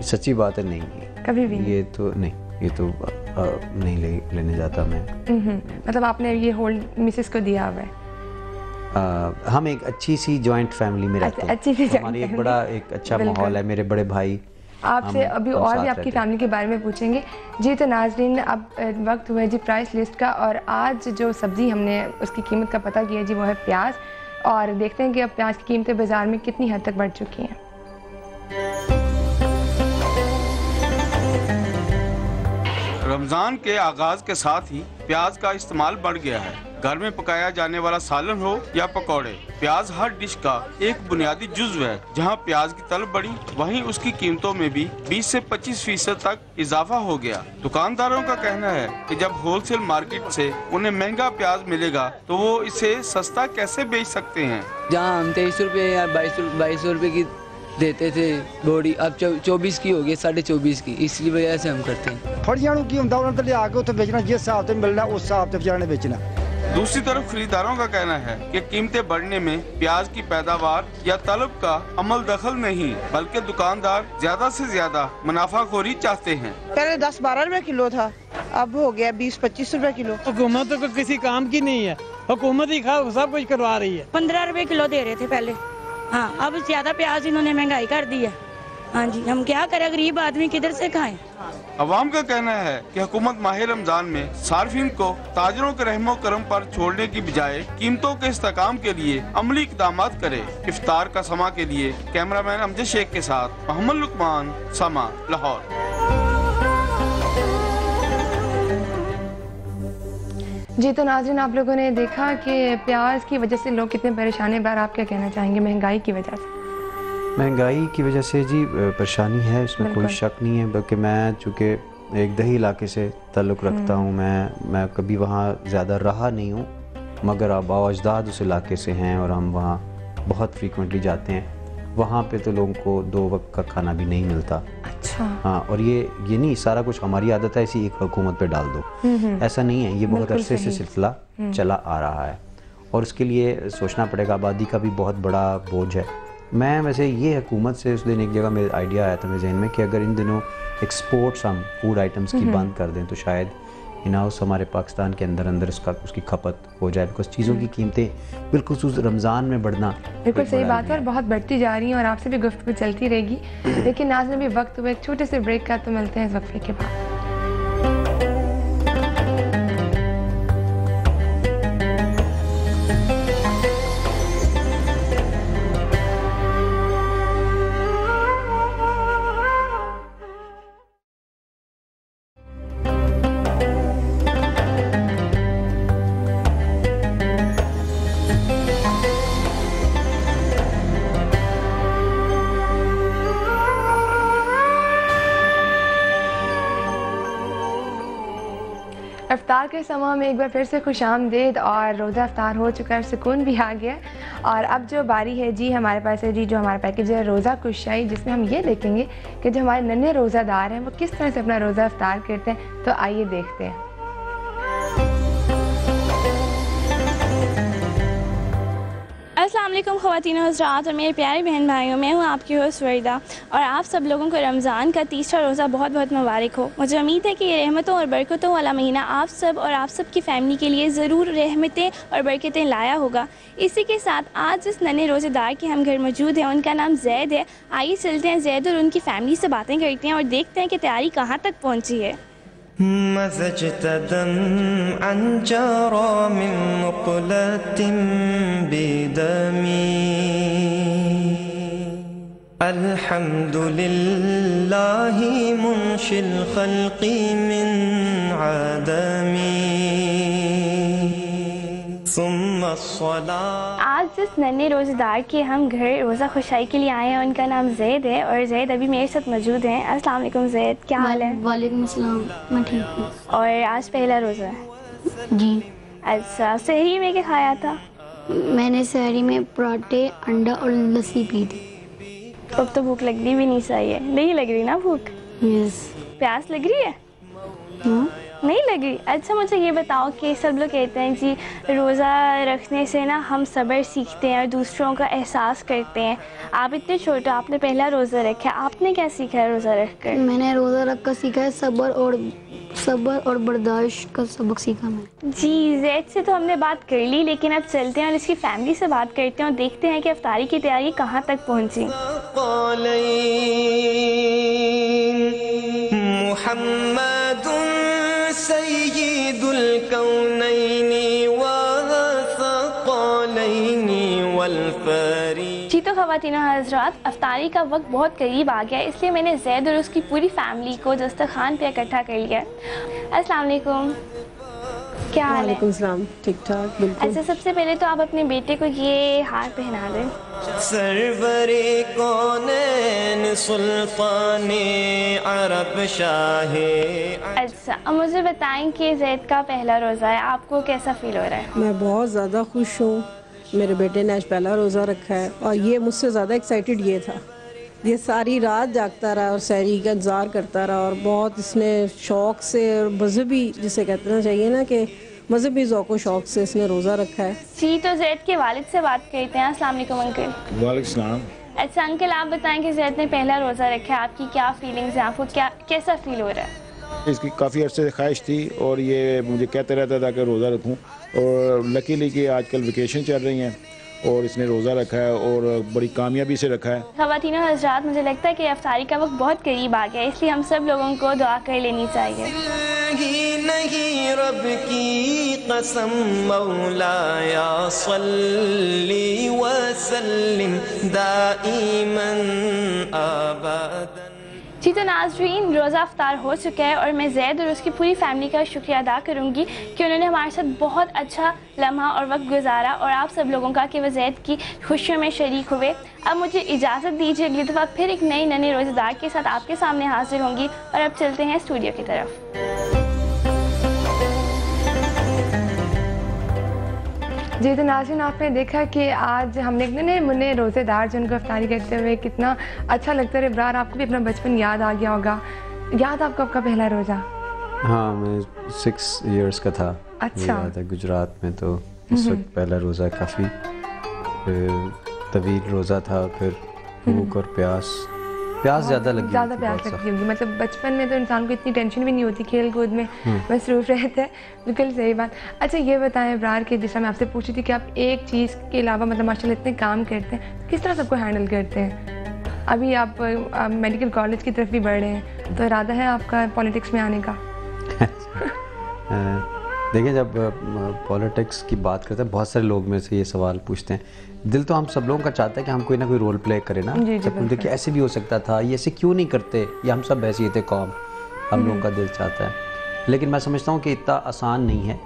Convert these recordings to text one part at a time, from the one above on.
सच्ची बात है, नहीं कभी भी ये तो नहीं, ये तो नहीं लेने जाता मैं। मतलब आपने ये होल्ड मिसेस को दिया हुआ है? हम एक अच्छी सी जॉइंट फैमिली में रहते हैं। अच्छी सी हमारी एक बड़ा एक अच्छा माहौल है, मेरे बड़े भाई। आपसे अभी और भी आपकी फैमिली के बारे में पूछेंगे जी। तो नाज़रीन, अब वक्त हुआ जी प्राइस लिस्ट का, और आज जो सब्ज़ी हमने उसकी कीमत का पता किया जी वो है प्याज। और देखते हैं कि अब प्याज की कीमतें बाज़ार में कितनी हद तक बढ़ चुकी हैं। रमज़ान के आगाज़ के साथ ही प्याज का इस्तेमाल बढ़ गया है। घर में पकाया जाने वाला सालन हो या पकौड़े, प्याज हर डिश का एक बुनियादी जुज़्व है। जहां प्याज की तलब बढ़ी, वहीं उसकी कीमतों में भी 20 से 25% तक इजाफा हो गया। दुकानदारों का कहना है कि जब होलसेल मार्केट से उन्हें महंगा प्याज मिलेगा तो वो इसे सस्ता कैसे बेच सकते हैं। जहाँ हम 23 रुपए या 22 रुपए की देते थे बोरी, अब 24 की हो गई, 24.5 की। इसलिए वजह से हम करते हैं। फड़ियां की होंदा उन्होंने तो लिया के उत्थे बेचना, जिस हिसाब से मिलना उस हिसाब से बेचारे ने बेचना। दूसरी तरफ खरीदारों का कहना है कि कीमतें बढ़ने में प्याज की पैदावार या तलब का अमल दखल नहीं, बल्कि दुकानदार ज्यादा से ज्यादा मुनाफाखोरी चाहते हैं। पहले 10-12 रुपए किलो था, अब हो गया 20-25 रुपए किलो। हुकूमत तो किसी काम की नहीं है, हुकूमत ही सब कुछ करवा रही है। 15 रुपए किलो दे रहे थे पहले, हाँ अब ज्यादा प्याज इन्होंने महंगाई कर दी है। हाँ जी, हम क्या करें, गरीब आदमी किधर से खाएं। अवाम का कहना है कि हुकूमत माह रमजान में सार्फिन को ताजरों के रहमो करम पर छोड़ने की बजाय कीमतों के इस्तेकाम के लिए अमली इक़दाम करे। इफ्तार का समा के लिए कैमरामैन अमजद शेख के साथ मोहम्मद लुकमान, समा, लाहौर। जी तो नाज़रीन, आप लोगों ने देखा कि प्याज की वजह से लोग कितने परेशान हैं। बार आप क्या कहना चाहेंगे महंगाई की वजह से? महंगाई की वजह से जी परेशानी है, इसमें कोई शक नहीं है। बल्कि मैं चूँकि एक दही इलाके से ताल्लुक़ रखता हूँ, मैं कभी वहाँ ज़्यादा रहा नहीं हूँ, मगर आबा अजदाद उस इलाके से हैं और हम वहाँ बहुत फ्रीक्वेंटली जाते हैं। वहाँ पे तो लोगों को 2 वक्त का खाना भी नहीं मिलता। अच्छा। हाँ, और ये नहीं सारा कुछ हमारी आदत है, इसी एक हुकूमत पे डाल दो, ऐसा नहीं है। ये बहुत अरसे से सिलसिला चला आ रहा है और उसके लिए सोचना पड़ेगा। आबादी का भी बहुत बड़ा बोझ है। मैं वैसे ये हुकूमत से उस दिन एक जगह मेरा आइडिया आया था मेरे जहन में कि अगर इन दिनों एक्सपोर्ट्स हम फूड आइटम्स की बंद कर दें तो शायद इन हाउस हमारे पाकिस्तान के अंदर उसकी खपत हो जाए। बिकॉज चीज़ों की कीमतें बिल्कुल रमज़ान में बढ़ना बिल्कुल सही बात है और बहुत बढ़ती जा रही हैं और आपसे भी गुफ्तगू चलती रहेगी। लेकिन नाज़रीन, भी वक्त हुआ एक छोटे से ब्रेक का, तो मिलते हैं इस वक्फे के बाद। इफ्तार के समा में एक बार फिर से खुशामदीद। और रोज़ा इफ्तार हो चुका है, सुकून भी आ गया। और अब जो बारी है जी हमारे पास है जी जो हमारा पैकेज है रोज़ा कुशाई, जिसमें हम ये देखेंगे कि जो हमारे नन्हे रोज़ादार हैं वो किस तरह से अपना रोज़ा इफ्तार करते हैं। तो आइए देखते हैं। अस्सलाम वालेकुम ख़वातीन और हज़रात और मेरे प्यारे बहन भाइयों, मैं हूँ आपकी होस्ट वरीदा और आप सब लोगों को रमज़ान का तीसरा रोज़ा बहुत बहुत मुबारक हो। मुझे उम्मीद है कि ये रहमतों और बरकतों वाला महीना आप सब और आप सब की फ़ैमिली के लिए ज़रूर रहमतें और बरकतें लाया होगा। इसी के साथ आज जिस नन्हे रोज़ेदार के हम घर मौजूद हैं उनका नाम जैद है। आइए चलते हैं जैद और उनकी फ़ैमिली से बातें करते हैं और देखते हैं कि तैयारी कहाँ तक पहुँची है। मज़जत दम अंजरा मिन मुक़लतिन बिदमी अल्हम्दुलिल्लाहि मुनशिल खल्क़ि मिन आदमी सुम्मा सलात। आज जिस नन्हे रोज़ेदार के हम घर रोज़ा खुशाई के लिए आए हैं उनका नाम जैद है और जैद अभी मेरे साथ मौजूद हैं। अस्सलाम वालेकुम जैद, क्या हाल है? वालेकुम अस्सलाम, मैं ठीक हूँ। और आज पहला रोज़ा है जी। अच्छा, सहरी में क्या खाया था? मैंने सहरी में पराठे, अंडा और लस्सी पी थी। अब तो भूख लगनी भी नहीं चाहिए। नहीं लग रही ना भूख? यस। प्यास लग रही है? हाँ। नहीं लगी? अच्छा मुझे ये बताओ कि सब लोग कहते हैं जी रोज़ा रखने से ना हम सब्र सीखते हैं और दूसरों का एहसास करते हैं। आप इतने छोटे, आपने पहला रोज़ा रखा है, आपने क्या सीखा है रोज़ा रख कर? मैंने रोज़ा रख कर सीखा है सब्र और बर्दाश्त का सबक सीखा मैं। जी ज़ैद से तो हमने बात कर ली, लेकिन अब चलते हैं और इसकी फैमिली से बात करते हैं और देखते हैं कि इफ्तारी की तैयारी कहाँ तक पहुँची। जी तो ख़वातीनो हज़रात, अफ्तारी का वक्त बहुत करीब आ गया, इसलिए मैंने ज़ैद और उसकी पूरी फैमिली को दस्तरखान पे इकट्ठा कर लिया। अस्सलाम वालेकुम, क्या हाल है? वालेकुम सलाम, ठीक ठाक बिल्कुल। अच्छा सबसे पहले तो आप अपने बेटे को ये हार पहना दें। सरवरे कौनैन सुल्ताने अरब शाहे। अच्छा अब मुझे बताएं कि ज़ैद का पहला रोज़ा है, आपको कैसा फील हो रहा है? मैं बहुत ज़्यादा खुश हूँ, मेरे बेटे ने आज पहला रोज़ा रखा है और ये मुझसे ज़्यादा एक्साइटेड ये था। ये सारी रात जागता रहा और सहरी का इंतज़ार करता रहा और बहुत इसने शौक़ से और मजहबी, जिसे कहना चाहिए ना कि मजहबी ज़ौक़ व शौक़ से इसने रोज़ा रखा है। जी तो ज़ैद के वालिद से बात करते हैं। अस्सलाम वालेकुम अंकल। वालेकुम सलाम। अच्छा अंकल आप बताएं कि ज़ैद ने पहला रोज़ा रखा है, आपकी क्या फीलिंग्स हैं, आपको कैसा फील हो रहा है? इसकी काफ़ी अर्से से ख्वाहिश थी और ये मुझे कहते रहता था कि रोज़ा रखूं, और लकीली कि आजकल वेकेशन चल रही हैं और इसने रोज़ा रखा है और बड़ी कामयाबी से रखा है। ख़वातीनो हज़रात, मुझे लगता है कि इफ्तारी का वक्त बहुत करीब आ गया है, इसलिए हम सब लोगों को दुआ कर लेनी चाहिए। नहीं रब की कसम मौलाया सल्ली व सल्लिम दाइमन अबदन। जी तो नाज़रीन, रोज़ा अफ्तार हो चुका है और मैं ज़ैद और उसकी पूरी फैमिली का शुक्रिया अदा करूँगी कि उन्होंने हमारे साथ बहुत अच्छा लम्हा और वक्त गुजारा, और आप सब लोगों का कि वह ज़ैद की खुशियों में शरीक हुए। अब मुझे इजाज़त दीजिए, अगली दफ़ा फिर एक नए रोज़ेदार के साथ आपके सामने हाजिर होंगी। और अब चलते हैं स्टूडियो की तरफ। जी तो नाज़रीन, आपने देखा कि आज हमने एक नए मुन्ने रोज़ेदार जिनको इफ्तारी करते हुए कितना अच्छा लगता है। इब्रार, आपको भी अपना बचपन याद आ गया होगा। याद आपको आपका पहला रोज़ा? हाँ, मैं 6 इयर्स का था। अच्छा। याद है, गुजरात में तो उस वक्त पहला रोज़ा काफ़ी तवील रोज़ा था। फिर भूख और प्यास ज़्यादा लगी, ज़्यादा प्यास लगती होगी। मतलब बचपन में तो इंसान को इतनी टेंशन भी नहीं होती, खेल कूद में मसरूफ़ रहते हैं। बिल्कुल सही बात। अच्छा ये बताएं इब्रार कि जैसा मैं आपसे पूछी थी कि आप एक चीज़ के अलावा मतलब माशाल्लाह इतने काम करते हैं, किस तरह सबको हैंडल करते हैं? अभी आप मेडिकल कॉलेज की तरफ भी बढ़ रहे हैं, तो इरादा है आपका पॉलिटिक्स में आने का? देखिए, जब पॉलिटिक्स की बात करते हैं बहुत सारे लोग में से ये सवाल पूछते हैं। दिल तो हम सब लोगों का चाहता है कि हम कोई ना कोई रोल प्ले करें ना। जब देखिए ऐसे भी हो सकता था, ये ऐसे क्यों नहीं करते, या हम सब ऐसे ही थे कौम, हम लोगों का दिल चाहता है। लेकिन मैं समझता हूँ कि इतना आसान नहीं है।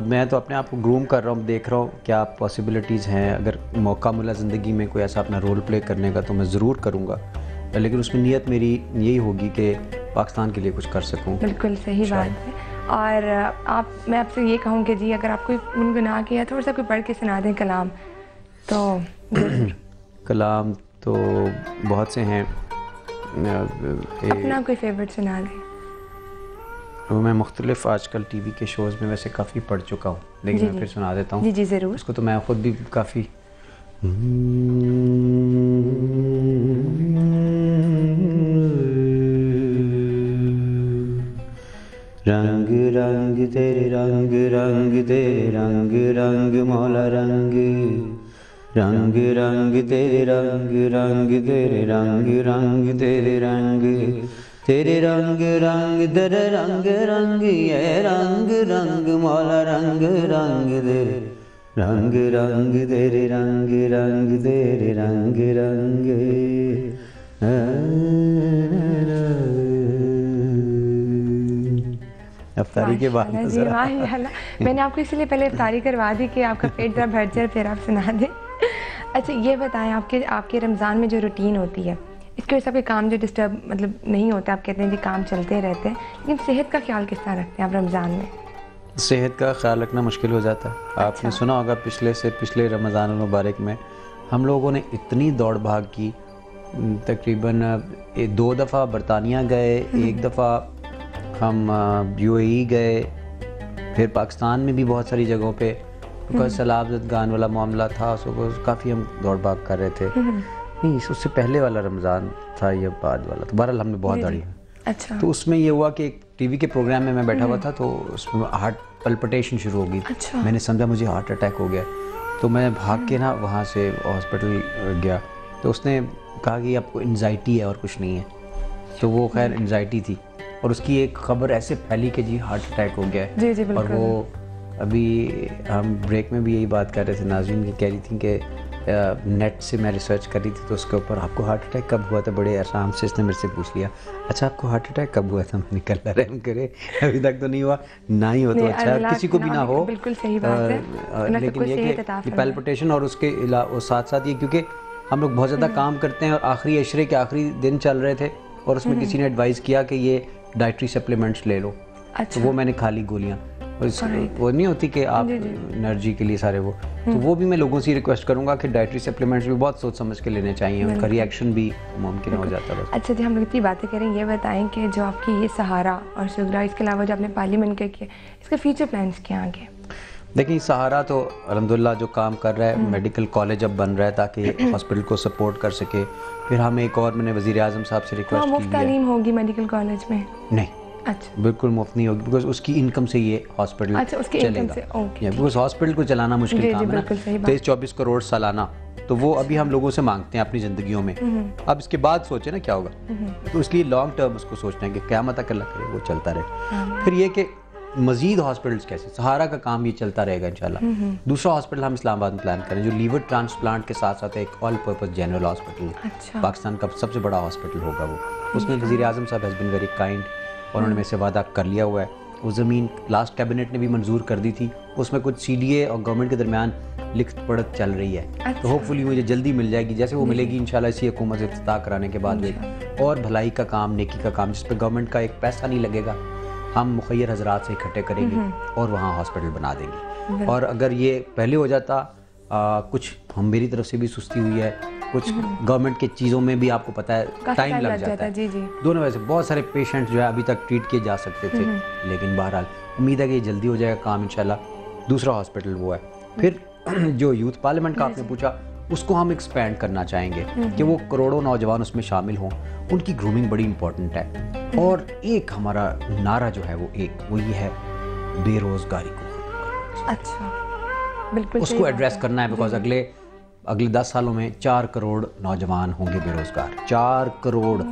मैं तो अपने आप को ग्रूम कर रहा हूँ, देख रहा हूँ क्या पॉसिबिलिटीज़ हैं। अगर मौका मिला ज़िंदगी में कोई ऐसा अपना रोल प्ले करने का तो मैं ज़रूर करूँगा, लेकिन उसमें नीयत मेरी यही होगी कि पाकिस्तान के लिए कुछ कर सकूँ। बिल्कुल सही बात है। और मैं आपसे ये कहूँगी जी, अगर आप कोई गुनगुना के या थोड़ा सा कोई पढ़ के सुना दें कलाम तो कलाम तो बहुत से हैं, अपना कोई फेवरेट सुना दें। वो मैं मुख्तलिफ आजकल टीवी के शोज़ में वैसे काफ़ी पढ़ चुका हूँ, लेकिन मैं फिर सुना देता हूँ। जी ज़रूर। उसको तो मैं ख़ुद भी काफ़ी रंग रंग तेरे रंग रंग तेरे रंग रंग मौला रंग रंग रंग तेरे रंग रंग तेरे रंग रंग तेरे रंग तेरे रंग रंग तेरे रंग रंग ये रंग रंग मौला रंग रंग तेरे रंग रंग तेरे रंग रंग तेरे रंग रंग। इफ्तारी के बाद मैंने आपको इसलिए पहले इफ्तारी करवा दी कि आपका पेट जरा भर जाए, फिर आप सुना दें। अच्छा ये बताएं, आपके रमज़ान में जो रूटीन होती है, इसकी वजह से आपके काम जो डिस्टर्ब मतलब नहीं होता, आप कहते हैं कि काम चलते रहते हैं, लेकिन सेहत का ख्याल किस तरह रखते हैं आप रमज़ान में? सेहत का ख्याल रखना मुश्किल हो जाता है। आपने सुना होगा पिछले रमज़ान मुबारक में हम लोगों ने इतनी दौड़ भाग की, तकरीबन 2 दफ़ा बरतानिया गए, 1 दफ़ा हम यूएई गए, फिर पाकिस्तान में भी बहुत सारी जगहों पे, बिकॉज सलाबत गान वाला मामला था, उसको काफ़ी हम दौड़ भाग कर रहे थे। नहीं, उससे पहले वाला रमज़ान था या बाद वाला, तो बहरहाल हमने बहुत दौड़ी। अच्छा। तो उसमें ये हुआ कि एक टीवी के प्रोग्राम में मैं बैठा हुआ था, तो उसमें हार्ट पल्पिटेशन शुरू हो गई। अच्छा। मैंने समझा मुझे हार्ट अटैक हो गया, तो मैं भाग के ना वहाँ से हॉस्पिटल गया, तो उसने कहा कि आपको एंजाइटी है और कुछ नहीं है। तो वो खैर एंजाइटी थी, और उसकी एक खबर ऐसे फैली कि जी हार्ट अटैक हो गया है। जी जी बिल्कुल। और वो अभी हम ब्रेक में भी यही बात कर रहे थे, नाज़रीन की कह रही थी कि नेट से मैं रिसर्च कर रही थी, तो उसके ऊपर आपको हार्ट अटैक कब हुआ था, बड़े आराम से इसने मेरे से पूछ लिया, अच्छा आपको हार्ट अटैक कब हुआ था। मैंने कहा रहम करे, अभी तक तो नहीं हुआ, ना ही हो तो अच्छा, किसी को भी ना हो। बिल्कुल सही बात है। लेकिन ये कि पैल्पिटेशन और उसके साथ साथ ये, क्योंकि हम लोग बहुत ज़्यादा काम करते हैं और आखिरी अशरे के आखिरी दिन चल रहे थे, और उसमें किसी ने एडवाइस किया कि ये डाइटरी सप्लीमेंट्स ले लो। अच्छा। तो वो मैंने खा ली गोलियाँ, और वो नहीं होती कि आप एनर्जी के लिए सारे वो, तो वो भी मैं लोगों से रिक्वेस्ट करूंगा कि डाइटरी सप्लीमेंट्स भी बहुत सोच समझ के लेने चाहिए, उनका रिएक्शन भी मुमकिन हो जाता है। अच्छा जी, हम लोग इतनी बातें करें, ये बताएं कि जो आपकी ये सहारा और सुगरा, इसके अलावा जो आपने पार्लियामेंट का किया, इसके फ्यूचर प्लान्स क्या आगे? देखिए, सहारा तो अल्हम्दुलिल्लाह जो काम कर रहा है, मेडिकल कॉलेज अब बन रहा है ताकि हॉस्पिटल को सपोर्ट कर सके। फिर हम एक और, मैंने वज़ीर आज़म साहब से रिक्वेस्ट की है, मुफ्त तालीम होगी मेडिकल कॉलेज में? नहीं, अच्छा, बिल्कुल मुफ्त नहीं होगी, बिकॉज उसकी इनकम से ये हॉस्पिटल चलेगा। बिकॉज हॉस्पिटल को चलाना मुश्किल काम है ना, 23-24 करोड़ सालाना, तो वो अभी हम लोगों से मांगते हैं अपनी ज़िंदगियों में। अब इसके बाद सोचे ना क्या होगा, तो इसलिए लॉन्ग टर्म उसको सोचना है कि क़यामत तक अल्लाह करे वो चलता रहे। फिर ये कि मज़ीद हॉस्पिटल्स कैसे, सहारा का काम ये चलता रहेगा इंशाल्लाह। दूसरा हॉस्पिटल हम इस्लामाबाद में प्लान करें, जो लीवर ट्रांसप्लांट के साथ साथ एक ऑल पर्पस जनरल हॉस्पिटल है। अच्छा। पाकिस्तान का सबसे बड़ा हॉस्पिटल होगा वो। उसमें वज़ीर आज़म साहब हैज़ बीन वेरी काइंड, और उन्होंने मेरे से वादा कर लिया हुआ है। वो ज़मीन लास्ट कैबिनेट ने भी मंजूर कर दी थी, उसमें कुछ CDA और गवर्नमेंट के दरमियान लिखत पढ़त चल रही है। अच्छा। तो होपफुली मुझे जल्दी मिल जाएगी, जैसे वो मिलेगी इंशाल्लाह इसी हुकूमत से इफ्तिताह कराने के बाद और भलाई का काम, नेकी का काम, जिस पर गवर्नमेंट का एक पैसा नहीं लगेगा, हम मुखैर हजरात से इकट्ठे करेंगे और वहाँ हॉस्पिटल बना देंगे। और अगर ये पहले हो जाता, कुछ हम मेरी तरफ से भी सुस्ती हुई है, कुछ गवर्नमेंट के चीज़ों में भी आपको पता है टाइम लग जाता है। जी जी। दोनों वजह से बहुत सारे पेशेंट जो है अभी तक ट्रीट किए जा सकते थे, लेकिन बहरहाल उम्मीद है कि ये जल्दी हो जाएगा काम इंशाल्लाह। दूसरा हॉस्पिटल वो है। फिर जो यूथ पार्लियामेंट का आपने पूछा, उसको हम एक्सपेंड करना चाहेंगे कि वो करोड़ों नौजवान उसमें शामिल हों, उनकी ग्रूमिंग बड़ी इंपॉर्टेंट है। और एक हमारा नारा जो है वो ये है, बेरोजगारी को अच्छा बिल्कुल उसको एड्रेस करना है, बिकॉज अगले 10 सालों में 4 करोड़ नौजवान होंगे बेरोजगार, 4 करोड़,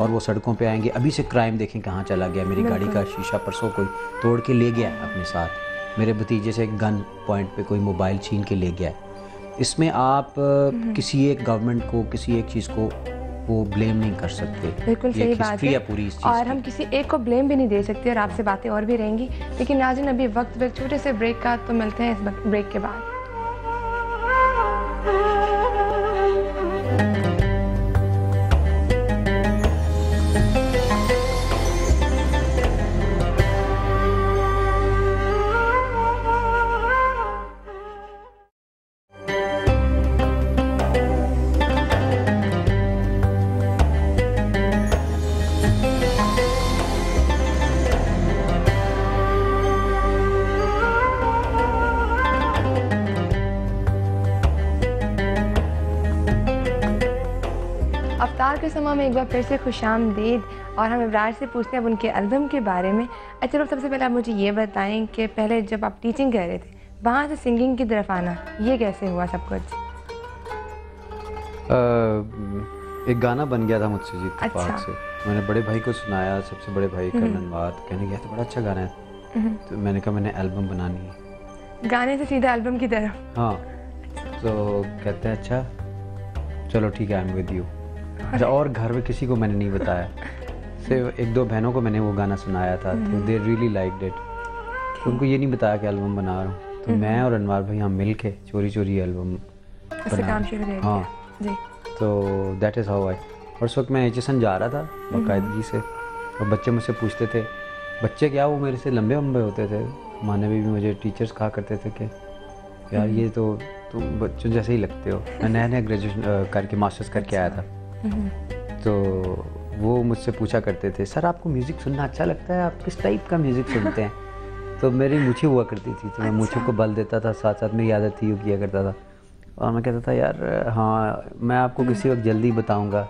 और वो सड़कों पे आएंगे। अभी से क्राइम देखें कहाँ चला गया। मेरी गाड़ी का शीशा परसों कोई तोड़ के ले गया अपने साथ, मेरे भतीजे से गन पॉइंट पे कोई मोबाइल छीन के ले गया। इसमें आप किसी एक गवर्नमेंट को, किसी एक चीज़ को वो ब्लेम नहीं कर सकते। बिल्कुल सही बात है पूरी इस चीज़ और हम किसी एक को ब्लेम भी नहीं दे सकते, और आपसे बातें और भी रहेंगी, लेकिन नाज़रीन अभी वक्त एक छोटे से ब्रेक का, तो मिलते हैं इस ब्रेक के बाद। अफ्तार के समय में एक बार फिर से खुशामदीद, और हम इब्रार से पूछते हैं अब उनके एल्बम के बारे में। अच्छा चलो, सबसे पहले आप मुझे ये बताएं कि पहले जब आप टीचिंग कर रहे थे, वहाँ से सिंगिंग की तरफ आना, ये कैसे हुआ सब कुछ? एक गाना बन गया था मुझसे जी इत्तेफाक अच्छा। से, मैंने बड़े भाई को सुनाया, सबसे बड़े भाई कर्नल बात कहने गया तो बड़ा अच्छा गाना है, तो मैंने कहा मैंने एल्बम बनानी है। गाने से सीधा एल्बम की तरफ? हाँ। तो कहते हैं अच्छा चलो ठीक है, आई एम विद यू। अच्छा, और घर में किसी को मैंने नहीं बताया, सिर्फ 1-2 बहनों को मैंने वो गाना सुनाया था, तो दे रियली लाइक्ड इट। तो उनको ये नहीं बताया कि एल्बम बना रहा हूँ, तो मैं और अनवार भाई हम मिल के चोरी एल्बम काम शुरू कर दिया। जी। तो दैट इज़ हाउ आई। और उस वक्त मैं HSN जा रहा था बाकायदगी से, और बच्चे मुझसे पूछते थे, बच्चे क्या वो मेरे से लंबे होते थे, माने भी मुझे टीचर्स कहा करते थे कि यार ये तो तुम बच्चों जैसे ही लगते हो। मैं नया ग्रेजुएशन करके मास्टर्स करके आया था, तो वो मुझसे पूछा करते थे, सर आपको म्यूज़िक सुनना अच्छा लगता है, आप किस टाइप का म्यूज़िक सुनते हैं? तो मेरी मूछें हुआ करती थी, तो मैं मूछों को बल देता था, साथ साथ मेरी आदत थी यूँ किया करता था। और मैं कहता था यार हाँ मैं आपको किसी वक्त जल्दी बताऊँगा।